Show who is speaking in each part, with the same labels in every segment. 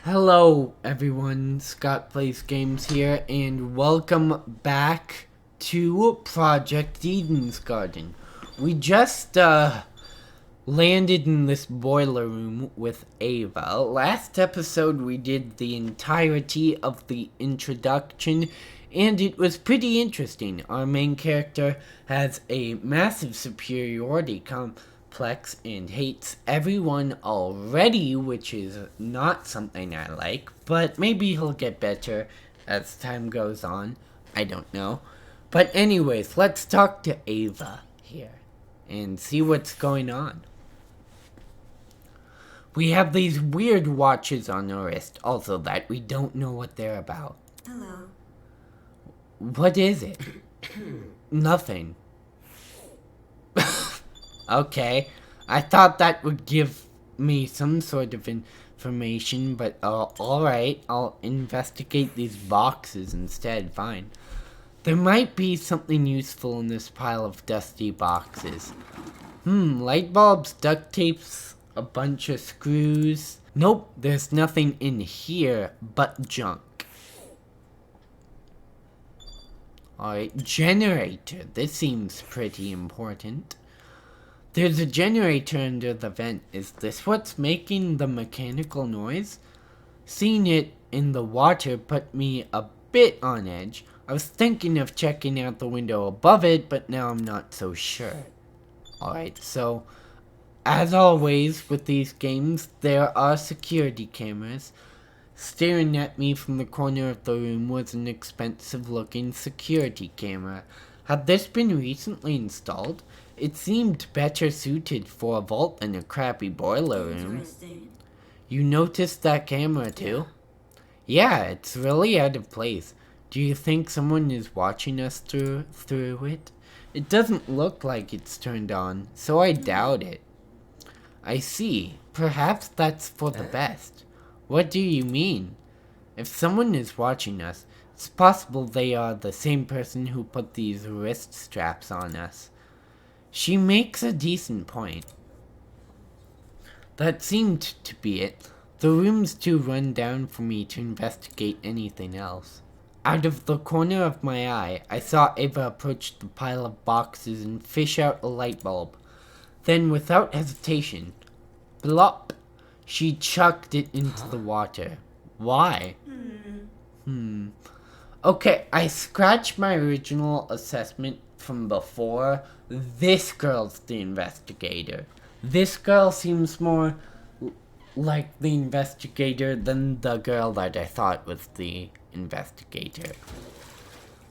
Speaker 1: Hello everyone, Scott Plays Games here, and welcome back to Project Eden's Garden. We just landed in this boiler room with Ava. Last episode we did the entirety of the introduction, and it was pretty interesting. Our main character has a massive superiority complex and hates everyone already, which is not something I like, but maybe he'll get better as time goes on. I don't know. But anyways, let's talk to Ava here and see what's going on. We have these weird watches on our wrist, also that we don't know what they're about.
Speaker 2: Hello.
Speaker 1: What is it? Nothing. Okay. I thought that would give me some sort of information, but alright. I'll investigate these boxes instead. Fine. There might be something useful in this pile of dusty boxes. Light bulbs, duct tapes, a bunch of screws. Nope, there's nothing in here but junk. Alright, generator. This seems pretty important. There's a generator under the vent. Is this what's making the mechanical noise? Seeing it in the water put me a bit on edge. I was thinking of checking out the window above it, but now I'm not so sure. Alright, so as always with these games, there are security cameras. Staring at me from the corner of the room was an expensive-looking security camera. Had this been recently installed, it seemed better suited for a vault than a crappy boiler room. You noticed that camera too? Yeah, it's really out of place. Do you think someone is watching us through it? It doesn't look like it's turned on, so I doubt it. I see. Perhaps that's for the best. What do you mean? If someone is watching us, it's possible they are the same person who put these wrist straps on us. She makes a decent point. That seemed to be it. The room's too run down for me to investigate anything else. Out of the corner of my eye, I saw Ava approach the pile of boxes and fish out a light bulb. Then, without hesitation, blop, she chucked it into the water. Why? Okay, I scratched my original assessment from before. This girl's the investigator. This girl seems more like the investigator than the girl that I thought was the investigator.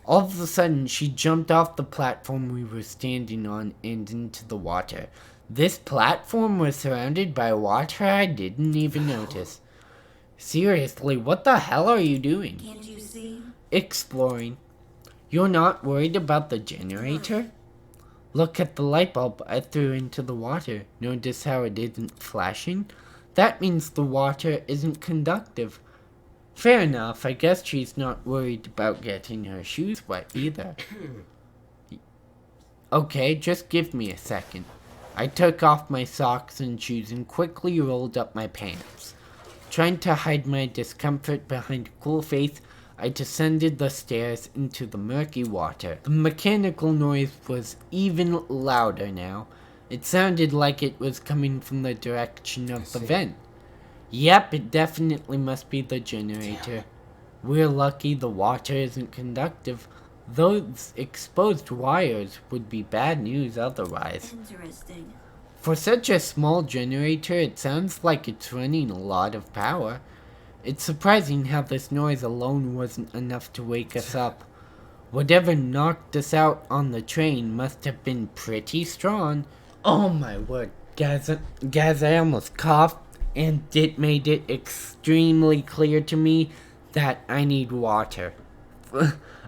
Speaker 1: All of a sudden, she jumped off the platform we were standing on and into the water. This platform was surrounded by water I didn't even notice. Seriously, what the hell are you doing?
Speaker 2: Can't you see?
Speaker 1: Exploring. You're not worried about the generator? Look at the light bulb I threw into the water. Notice how it isn't flashing? That means the water isn't conductive. Fair enough, I guess she's not worried about getting her shoes wet either. Okay, just give me a second. I took off my socks and shoes and quickly rolled up my pants. Trying to hide my discomfort behind a cool face, I descended the stairs into the murky water. The mechanical noise was even louder now. It sounded like it was coming from the direction of the vent. Yep, it definitely must be the generator. We're lucky the water isn't conductive. Those exposed wires would be bad news otherwise.
Speaker 2: Interesting.
Speaker 1: For such a small generator, it sounds like it's running a lot of power. It's surprising how this noise alone wasn't enough to wake us up. Whatever knocked us out on the train must have been pretty strong. Oh my word, guys, I almost coughed, and it made it extremely clear to me that I need water.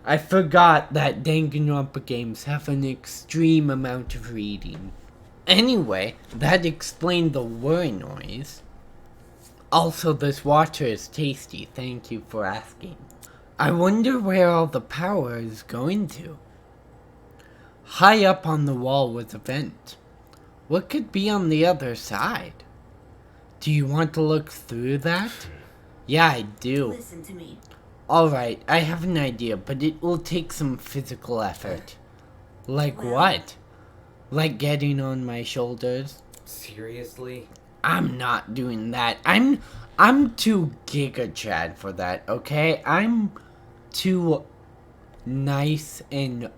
Speaker 1: I forgot that Danganronpa games have an extreme amount of reading. Anyway, that explained the whirring noise. Also, this water is tasty, thank you for asking. I wonder where all the power is going to. High up on the wall was a vent. What could be on the other side? Do you want to look through that? Yeah, I do.
Speaker 2: Listen to me.
Speaker 1: Alright, I have an idea, but it will take some physical effort. Like
Speaker 2: Well-
Speaker 1: what? Like getting on my shoulders?
Speaker 3: Seriously?
Speaker 1: I'm not doing that. I'm too Giga Chad for that, okay? I'm too nice and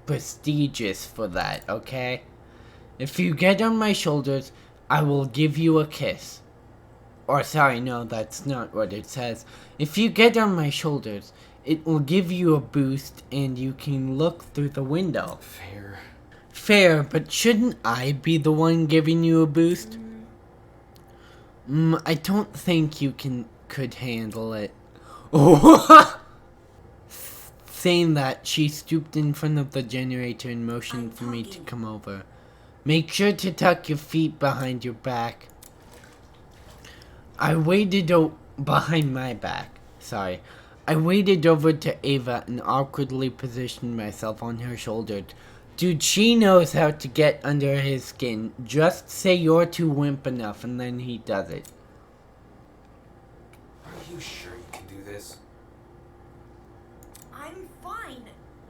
Speaker 1: prestigious for that, okay? If you get on my shoulders, I will give you a kiss. Or sorry, no, that's not what it says. If you get on my shoulders, it will give you a boost and you can look through the window.
Speaker 3: Fair.
Speaker 1: Fair, but shouldn't I be the one giving you a boost? I don't think you could handle it. Oh! Saying that, she stooped in front of the generator and motioned for me to come over. Make sure to tuck your feet behind your back. I waited behind my back. Sorry. I waded over to Ava and awkwardly positioned myself on her shoulder. Dude, she knows how to get under his skin. Just say you're too wimp enough and then he does it.
Speaker 3: Are you sure you can do this?
Speaker 2: I'm fine.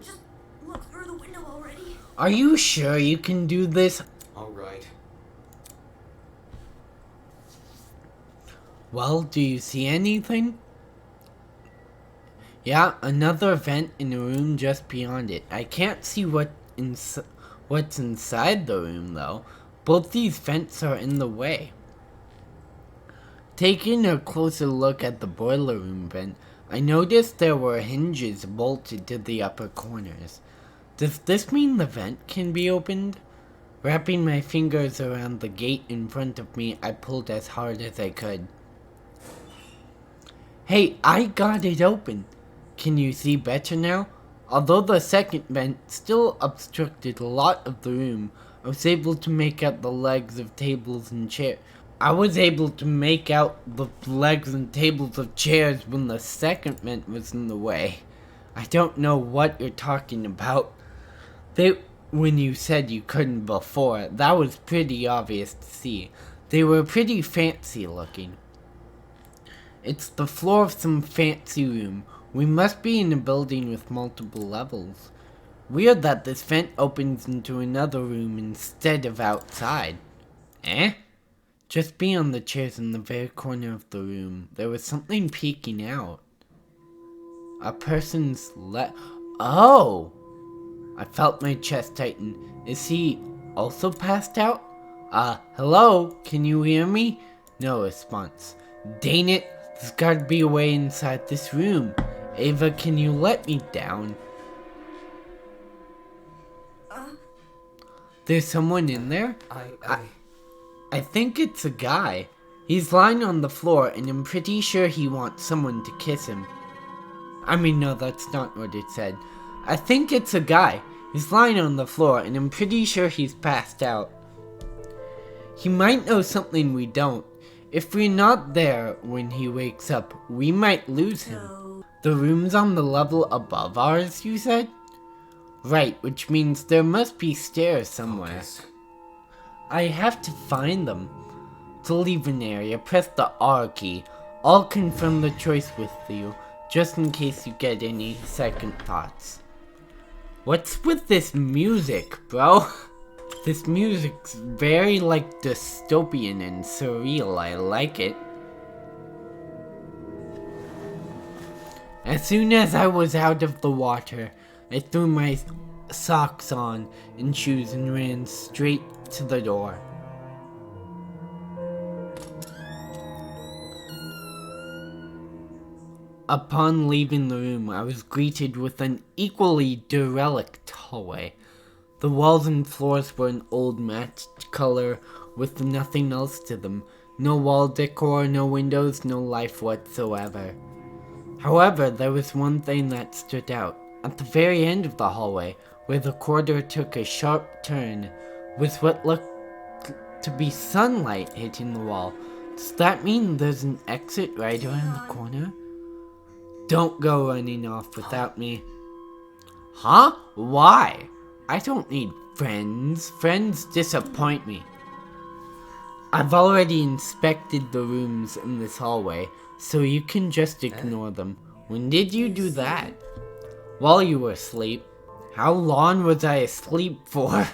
Speaker 2: Just look through the window already.
Speaker 1: Are you sure you can do this?
Speaker 3: Alright.
Speaker 1: Well, do you see anything? Yeah, another vent in a room just beyond it. I can't see what's inside the room, though. Both these vents are in the way. Taking a closer look at the boiler room vent, I noticed there were hinges bolted to the upper corners. Does this mean the vent can be opened? Wrapping my fingers around the gate in front of me, I pulled as hard as I could. Hey, I got it open. Can you see better now? Although the second vent still obstructed a lot of the room, I was able to make out the legs of tables and chairs. I was able to make out the legs and tables of chairs when the second vent was in the way. I don't know what you're talking about. When you said you couldn't before, that was pretty obvious to see. They were pretty fancy looking. It's the floor of some fancy room. We must be in a building with multiple levels. Weird that this vent opens into another room instead of outside. Eh? Just beyond the chairs in the very corner of the room, there was something peeking out. A person's Oh! I felt my chest tighten. Is he also passed out? Hello? Can you hear me? No response. Dang it! There's gotta be a way inside this room. Ava, can you let me down? There's someone in there? I think it's a guy. He's lying on the floor and I'm pretty sure he wants someone to kiss him. I mean, no, that's not what it said. I think it's a guy. He's lying on the floor and I'm pretty sure he's passed out. He might know something we don't. If we're not there when he wakes up, we might lose him. The room's on the level above ours, you said? Right, which means there must be stairs somewhere.
Speaker 3: Focus.
Speaker 1: I have to find them. To leave an area, press the R key. I'll confirm the choice with you, just in case you get any second thoughts. What's with this music, bro? This music's very, dystopian and surreal. I like it. As soon as I was out of the water, I threw my socks on and shoes and ran straight to the door. Upon leaving the room, I was greeted with an equally derelict hallway. The walls and floors were an old matched color with nothing else to them. No wall decor, no windows, no life whatsoever. However, there was one thing that stood out. At the very end of the hallway, where the corridor took a sharp turn, was what looked to be sunlight hitting the wall. Does that mean there's an exit right around the corner? Don't go running off without me. Huh? Why? I don't need friends. Friends disappoint me. I've already inspected the rooms in this hallway. so you can just ignore them. When did you do that? While you were asleep. How long was I asleep for?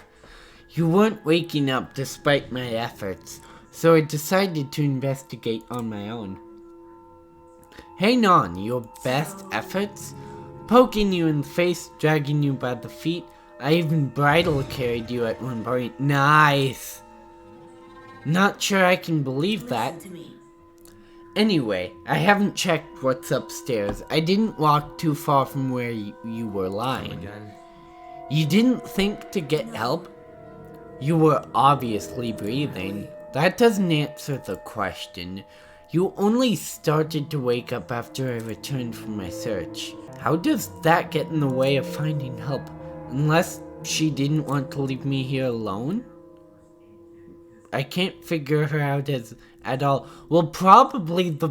Speaker 1: You weren't waking up despite my efforts, so I decided to investigate on my own. Hang on, your best efforts? Poking you in the face, dragging you by the feet. I even bridle carried you at one point. Nice! Not sure I can believe that.
Speaker 2: Listen to me.
Speaker 1: Anyway, I haven't checked what's upstairs. I didn't walk too far from where you were lying.
Speaker 3: Again.
Speaker 1: You didn't think to get help? You were obviously breathing. That doesn't answer the question. You only started to wake up after I returned from my search. How does that get in the way of finding help? Unless she didn't want to leave me here alone? I can't figure her out at all. Well, probably the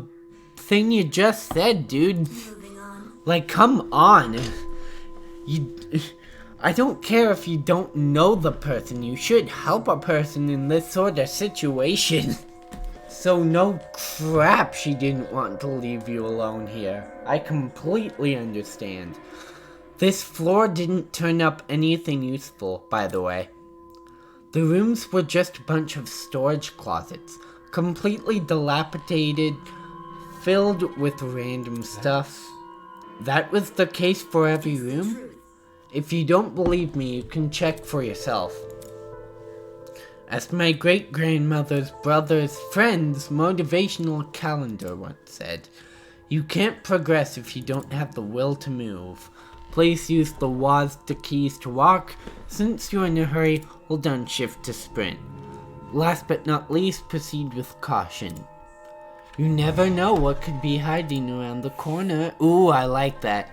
Speaker 1: thing you just said, dude.
Speaker 2: Moving on.
Speaker 1: Like, come on. I don't care if you don't know the person. You should help a person in this sort of situation. So no crap she didn't want to leave you alone here. I completely understand. This floor didn't turn up anything useful, by the way. The rooms were just a bunch of storage closets, completely dilapidated, filled with random stuff. That was the case for every room?
Speaker 2: Truth.
Speaker 1: If you don't believe me, you can check for yourself. As my great-grandmother's brother's friend's motivational calendar once said, you can't progress if you don't have the will to move. Please use the WASD keys to walk. Since you're in a hurry, hold down shift to sprint. Last but not least, proceed with caution. You never know what could be hiding around the corner. Ooh, I like that.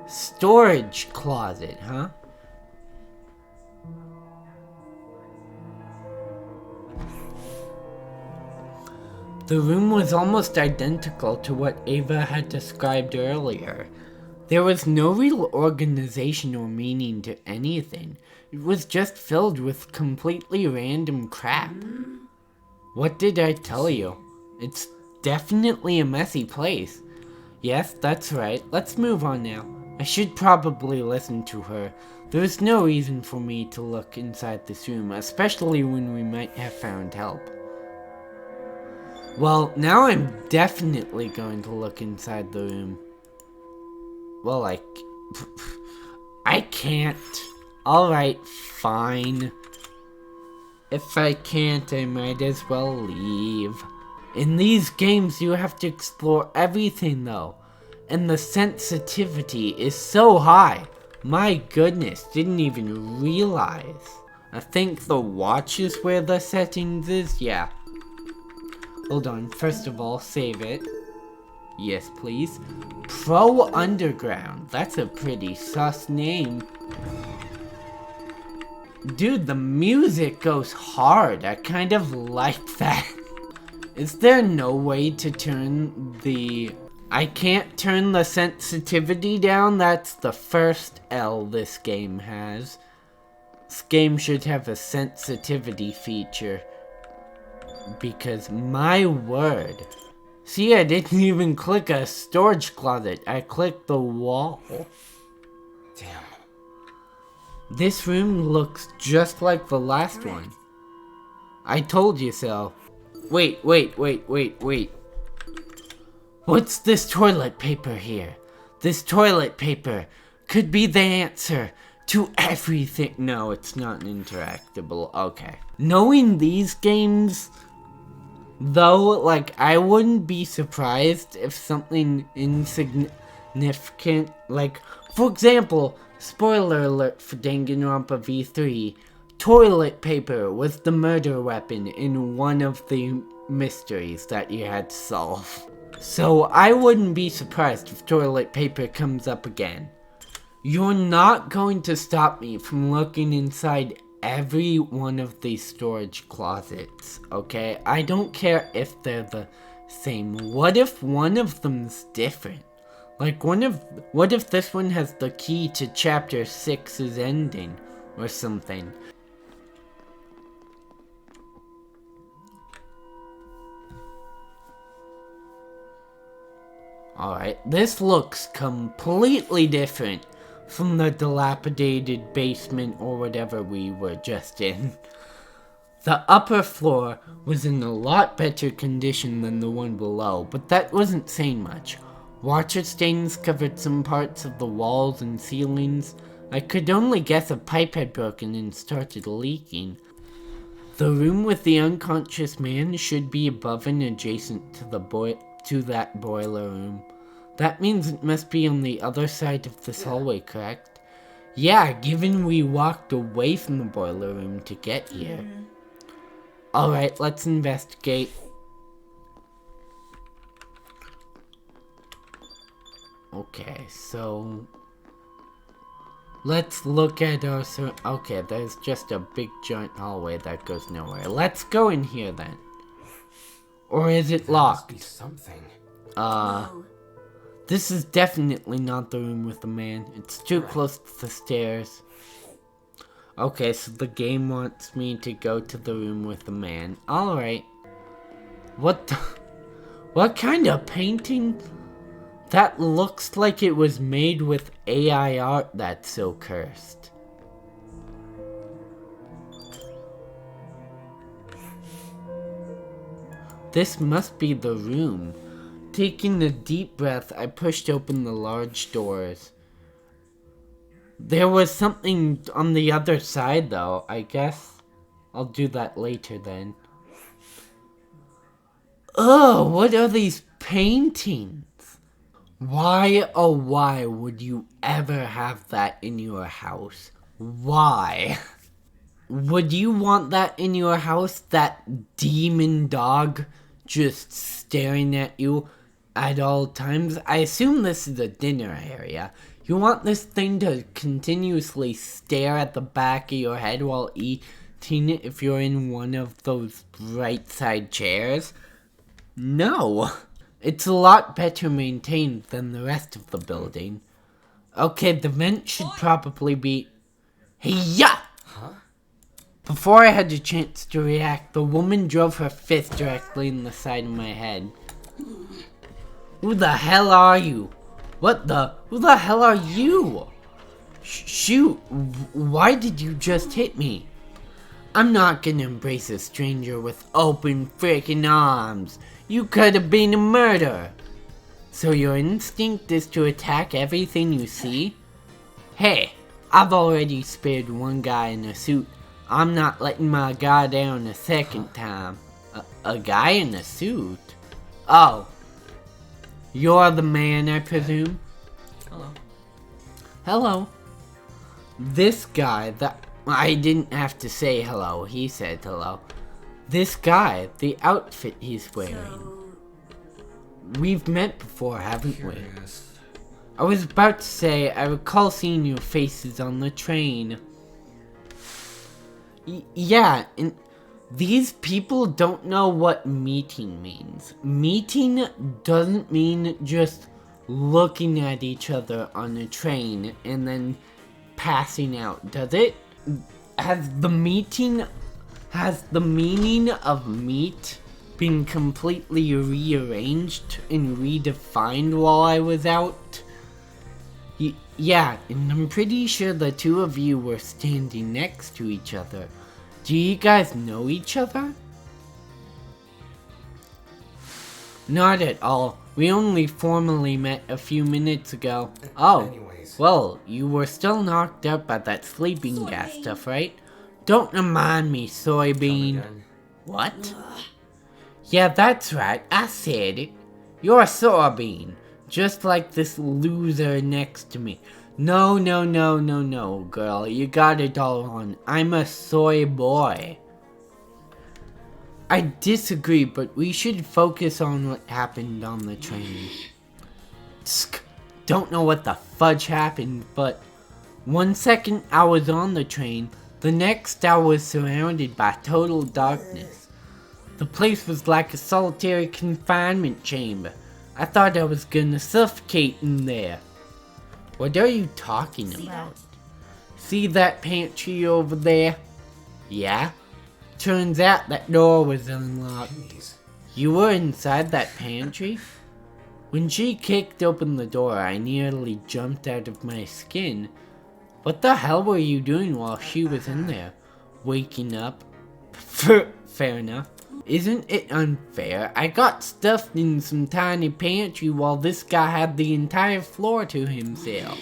Speaker 1: Storage closet, huh? The room was almost identical to what Ava had described earlier. There was no real organization or meaning to anything. It was just filled with completely random crap. What did I tell you? It's definitely a messy place. Yes, that's right. Let's move on now. I should probably listen to her. There's no reason for me to look inside this room, especially when we might have found help. Well, now I'm definitely going to look inside the room. Well, I can't. Alright, fine. If I can't, I might as well leave. In these games, you have to explore everything, though. And the sensitivity is so high. My goodness, didn't even realize. I think the watch is where the settings is, yeah. Hold on, first of all, save it. Yes, please. Pro Underground. That's a pretty sus name. Dude, the music goes hard. I kind of like that. Is there no way to turn the... I can't turn the sensitivity down? That's the first L this game has. This game should have a sensitivity feature. Because my word. See, I didn't even click a storage closet. I clicked the wall.
Speaker 3: Damn.
Speaker 1: This room looks just like the last one. I told you so. Wait. What's this toilet paper here? This toilet paper could be the answer to everything. No, it's not interactable. Okay. Knowing these games, though, like, I wouldn't be surprised if something insignificant, like, for example, spoiler alert for Danganronpa V3, toilet paper was the murder weapon in one of the mysteries that you had to solve. So I wouldn't be surprised if toilet paper comes up again. You're not going to stop me from looking inside every one of these storage closets, okay? I don't care if they're the same. What if one of them's different? Like, what if this one has the key to chapter 6's ending or something? Alright, this looks completely different from the dilapidated basement or whatever we were just in. The upper floor was in a lot better condition than the one below, but that wasn't saying much. Water stains covered some parts of the walls and ceilings. I could only guess a pipe had broken and started leaking. The room with the unconscious man should be above and adjacent to that boiler room. That means it must be on the other side of this hallway, correct? Yeah, given we walked away from the boiler room to get here. Alright, let's investigate. Okay, so let's look at our okay, there's just a big giant hallway that goes nowhere. Let's go in here then. Or is it locked?
Speaker 3: Must be something.
Speaker 2: Whoa.
Speaker 1: This is definitely not the room with the man. It's too close to the stairs. Okay, so the game wants me to go to the room with the man. Alright. What kind of painting? That looks like it was made with AI art that's so cursed. This must be the room. Taking a deep breath, I pushed open the large doors. There was something on the other side though, I guess. I'll do that later then. Ugh, what are these paintings? Why, oh why would you ever have that in your house? Why? Would you want that in your house? That demon dog just staring at you at all times? I assume this is a dinner area. You want this thing to continuously stare at the back of your head while eating it if you're in one of those right side chairs? No. It's a lot better maintained than the rest of the building. Okay, the vent should probably be... Hey-ya!
Speaker 3: Huh?
Speaker 1: Before I had a chance to react, the woman drove her fist directly in the side of my head. Who the hell are you? Who the hell are you? Shoot, why did you just hit me? I'm not gonna embrace a stranger with open freaking arms. You could have been a murderer. So your instinct is to attack everything you see? Hey, I've already spared one guy in a suit. I'm not letting my guard down a second time. A guy in a suit? Oh. You're the man, I presume?
Speaker 3: Hello.
Speaker 1: Hello. This guy, I didn't have to say hello, he said hello. This guy, the outfit he's wearing.
Speaker 2: So,
Speaker 1: We've met before, haven't we?
Speaker 3: Curious.
Speaker 1: I was about to say, I recall seeing your faces on the train. Yeah, and these people don't know what meeting means. Meeting doesn't mean just looking at each other on a train and then passing out, does it? Has the meaning of meet been completely rearranged and redefined while I was out? Yeah, and I'm pretty sure the two of you were standing next to each other. Do you guys know each other? Not at all. We only formally met a few minutes ago. Oh,
Speaker 3: Anyways.
Speaker 1: well, you were still knocked up by that sleeping gas
Speaker 2: Soybean.
Speaker 1: stuff, right? Don't remind me, soybean.
Speaker 3: Again.
Speaker 1: What? Yeah, that's right. I said it. You're a soybean. Just like this loser next to me. No, girl. You got it all wrong. I'm a soy boy. I disagree, but we should focus on what happened on the train. Don't know what the fudge happened, but 1 second I was on the train, the next I was surrounded by total darkness. The place was like a solitary confinement chamber. I thought I was gonna suffocate in there. What are you talking
Speaker 2: See
Speaker 1: about?
Speaker 2: that?
Speaker 1: See that pantry over there? Yeah? Turns out that door was unlocked.
Speaker 3: Jeez.
Speaker 1: You were inside that pantry? When she kicked open the door, I nearly jumped out of my skin. What the hell were you doing while she was in there? Waking up? Fair enough. Isn't it unfair? I got stuffed in some tiny pantry while this guy had the entire floor to himself.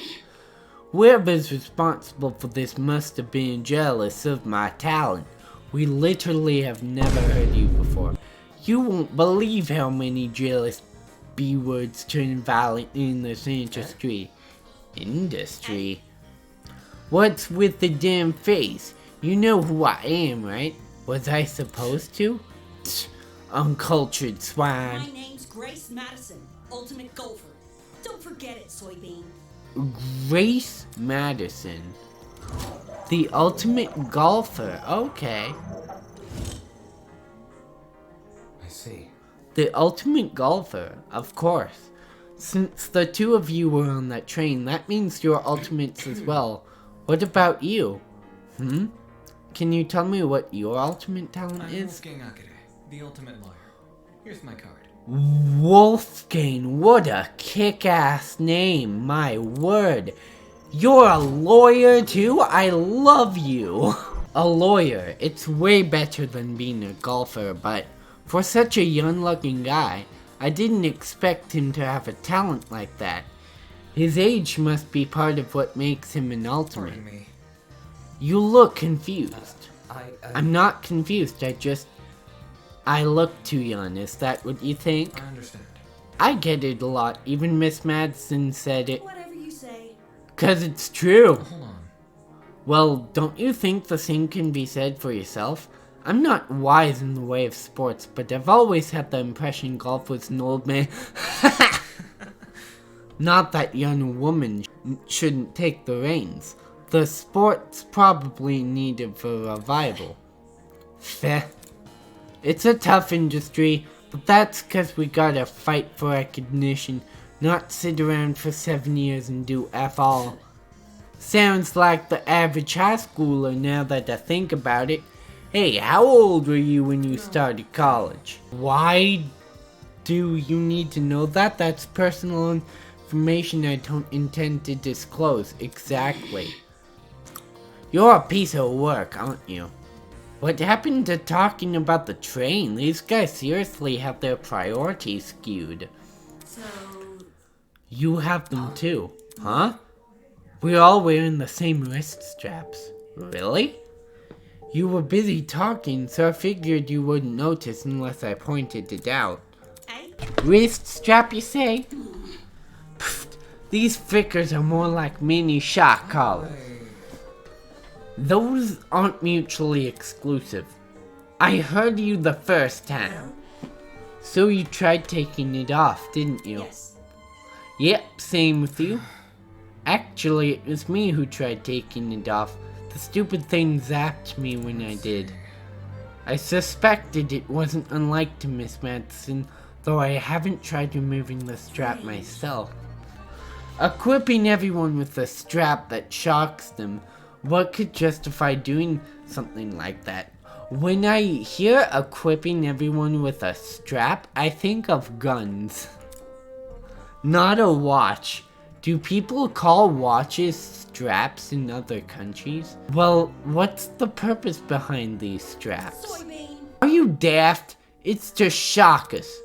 Speaker 1: Whoever's responsible for this must have been jealous of my talent. We literally have never heard you before. You won't believe how many jealous B-words turn violent in this industry. Industry? What's with the damn face? You know who I am, right? Was I supposed to? Uncultured swine.
Speaker 2: My name's Grace Madison, Ultimate Golfer. Don't forget it, Soybean.
Speaker 1: Grace Madison. The ultimate golfer. Okay.
Speaker 3: I see.
Speaker 1: The ultimate golfer, of course. Since the two of you were on that train, that means you're ultimates as well. What about you? Can you tell me what your ultimate talent
Speaker 3: I'm
Speaker 1: is?
Speaker 3: Wolfgang, the ultimate lawyer. Here's my card.
Speaker 1: Wolfgang, what a kick-ass name, my word. You're a lawyer too? I love you. A lawyer, it's way better than being a golfer, but for such a young-looking guy, I didn't expect him to have a talent like that. His age must be part of what makes him an ultimate.
Speaker 3: Pardon me.
Speaker 1: You look confused. I'm
Speaker 3: I
Speaker 1: not confused, I look too young, is that what you think?
Speaker 3: understand.
Speaker 1: I get it a lot, even Miss Madsen said it.
Speaker 2: Whatever you say.
Speaker 1: 'Cause it's true.
Speaker 3: Hold on.
Speaker 1: Well, don't you think the same can be said for yourself? I'm not wise in the way of sports, but I've always had the impression golf was an old man. Not that young woman shouldn't take the reins. The sport's probably in need of a revival. Feh. It's a tough industry, but that's 'cause we gotta fight for recognition, not sit around for 7 years and do F all. Sounds like the average high schooler now that I think about it. Hey, how old were you when you started college? Why do you need to know that? That's personal information I don't intend to disclose. Exactly. You're a piece of work, aren't you? What happened to talking about the train? These guys seriously have their priorities skewed.
Speaker 2: So,
Speaker 1: You have them too, huh? We're all wearing the same wrist straps. Really? You were busy talking, so I figured you wouldn't notice unless I pointed it out.
Speaker 2: hey?
Speaker 1: Wrist strap, you say? Pfft, these frickers are more like mini shock collars. Those aren't mutually exclusive. I heard you the first time. So you tried taking it off, didn't you?
Speaker 2: Yes.
Speaker 1: Yep, same with you. Actually, it was me who tried taking it off. The stupid thing zapped me when I did. I suspected it wasn't unlike to Miss Madsen, though I haven't tried removing the strap myself. Equipping everyone with a strap that shocks them, what could justify doing something like that? When I hear equipping everyone with a strap, I think of guns. Not a watch. Do people call watches straps in other countries? Well, what's the purpose behind these straps?
Speaker 2: Soybean.
Speaker 1: Are you daft? It's to shock us.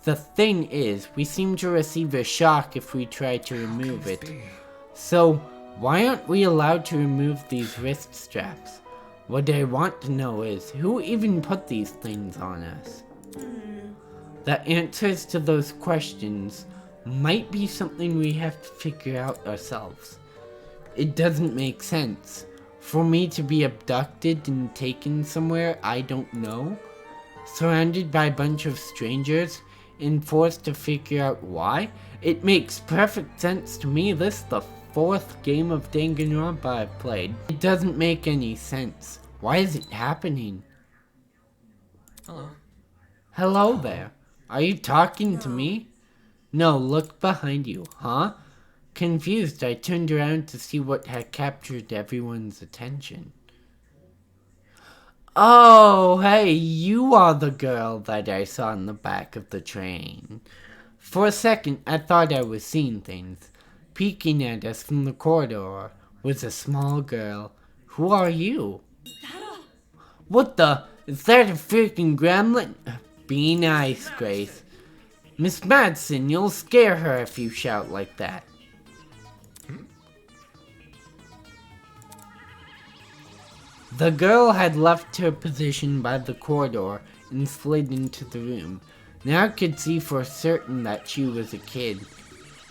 Speaker 1: The thing is, we seem to receive a shock if we try to remove it. So, why aren't we allowed to remove these wrist straps? What I want to know is, who even put these things on us? The answers to those questions might be something we have to figure out ourselves. It doesn't make sense. For me to be abducted and taken somewhere I don't know, surrounded by a bunch of strangers, and forced to figure out why, it makes perfect sense to me. This is the 4th game of Danganronpa I've played. It doesn't make any sense. Why is it happening?
Speaker 3: Hello.
Speaker 1: Hello there. Are you talking to me? No, look behind you, huh? Confused, I turned around to see what had captured everyone's attention. Oh, hey, you are the girl that I saw in the back of the train. For a second, I thought I was seeing things. Peeking at us from the corridor was a small girl. Who are you? What the? Is that a freaking gremlin? Be nice, Grace. Miss Madsen, you'll scare her if you shout like that. The girl had left her position by the corridor and slid into the room. Now I could see for certain that she was a kid.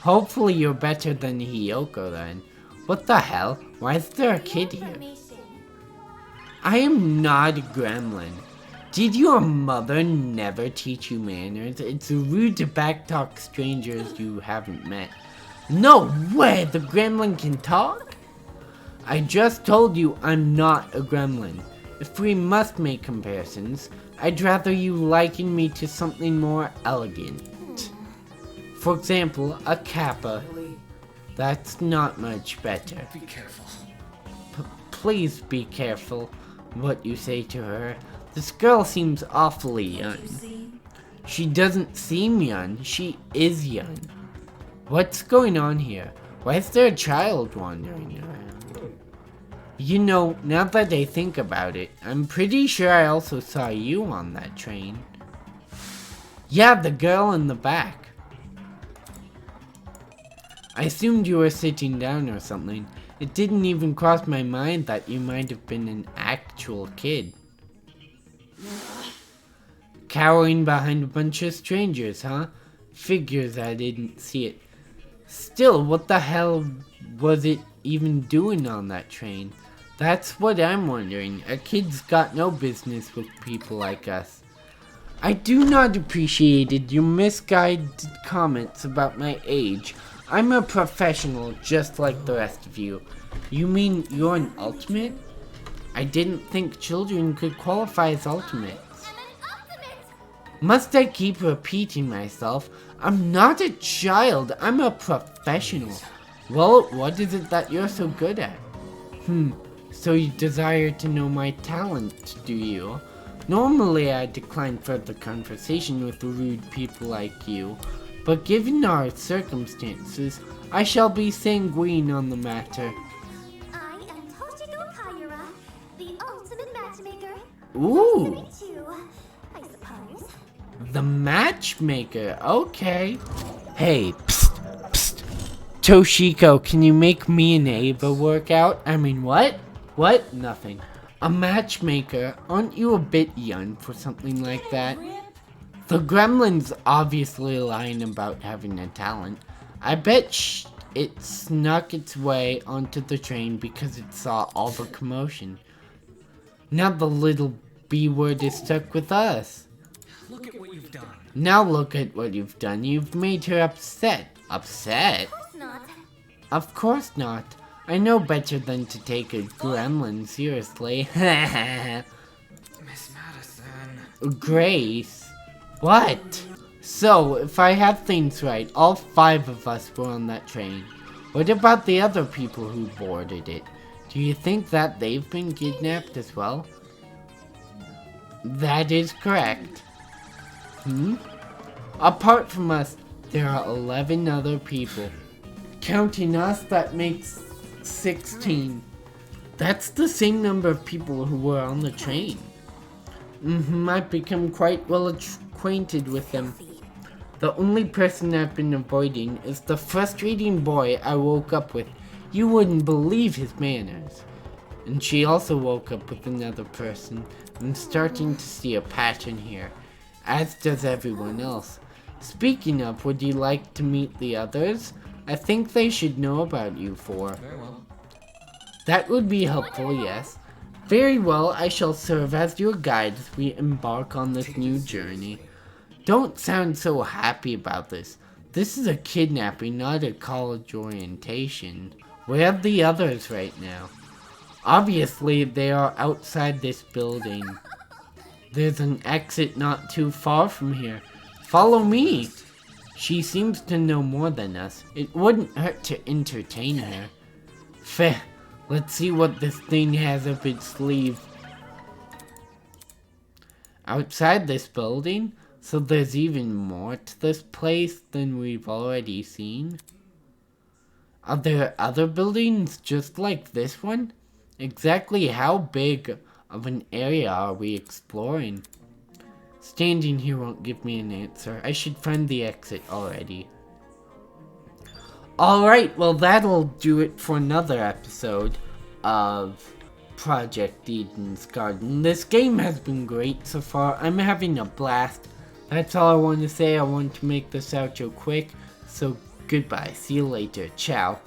Speaker 1: Hopefully you're better than Hiyoko then. What the hell? Why is there a kid here? I am not a gremlin. Did your mother never teach you manners? It's rude to backtalk strangers you haven't met. No way! The gremlin can talk? I just told you I'm not a gremlin. If we must make comparisons, I'd rather you liken me to something more elegant. For example, a kappa. That's not much better.
Speaker 3: Be careful.
Speaker 1: Please be careful what you say to her. This girl seems awfully young. She doesn't seem young, she is young. What's going on here? Why is there a child wandering around? You know, now that I think about it, I'm pretty sure I also saw you on that train. Yeah, the girl in the back. I assumed you were sitting down or something. It didn't even cross my mind that you might have been an actual kid. Cowering behind a bunch of strangers, huh? Figures I didn't see it. Still, what the hell was it even doing on that train? That's what I'm wondering. A kid's got no business with people like us. I do not appreciate your misguided comments about my age. I'm a professional just like the rest of you. You mean you're an ultimate? I didn't think children could qualify as ultimates. Must I keep repeating myself? I'm not a child, I'm a professional. Well, what is it that you're so good at? So you desire to know my talent, do you? Normally I decline further conversation with rude people like you, but given our circumstances, I shall be sanguine on the matter.
Speaker 4: I am Toshiko Kaira, the ultimate matchmaker.
Speaker 1: Ooh!
Speaker 4: Nice to meet you, I suppose.
Speaker 1: The matchmaker, okay. Hey, psst, psst. Toshiko, can you make me and Ava work out? I mean, what? What? Nothing. A matchmaker? Aren't you a bit young for something like that? The gremlin's obviously lying about having a talent. I bet it snuck its way onto the train because it saw all the commotion. Now the little B-word is stuck with us.
Speaker 3: Look at what you've done.
Speaker 1: Now look at what you've done. You've made her upset. Upset?
Speaker 4: Of course not.
Speaker 1: Of course not. I know better than to take a gremlin seriously.
Speaker 3: Miss Madison.
Speaker 1: Grace? What? So, if I have things right, all 5 of us were on that train. What about the other people who boarded it? Do you think that they've been kidnapped as well? That is correct. Apart from us, there are 11 other people. Counting us, that makes 16. That's the same number of people who were on the train. I've become quite well acquainted with them. The only person I've been avoiding is the frustrating boy I woke up with. You wouldn't believe his manners. And she also woke up with another person. I'm starting to see a pattern here, as does everyone else. Speaking of, would you like to meet the others? I think they should know about you 4.
Speaker 3: Very well.
Speaker 1: That would be helpful, yes. Very well, I shall serve as your guide as we embark on this new journey. Don't sound so happy about this. This is a kidnapping, not a college orientation. Where are the others right now? Obviously, they are outside this building. There's an exit not too far from here. Follow me! She seems to know more than us. It wouldn't hurt to entertain her. Feh, let's see what this thing has up its sleeve. Outside this building, So there's even more to this place than we've already seen? Are there other buildings just like this one? Exactly how big of an area are we exploring? Standing here won't give me an answer. I should find the exit already. Alright, well that'll do it for another episode of Project Eden's Garden. This game has been great so far. I'm having a blast. That's all I want to say. I want to make this outro quick. So goodbye. See you later. Ciao.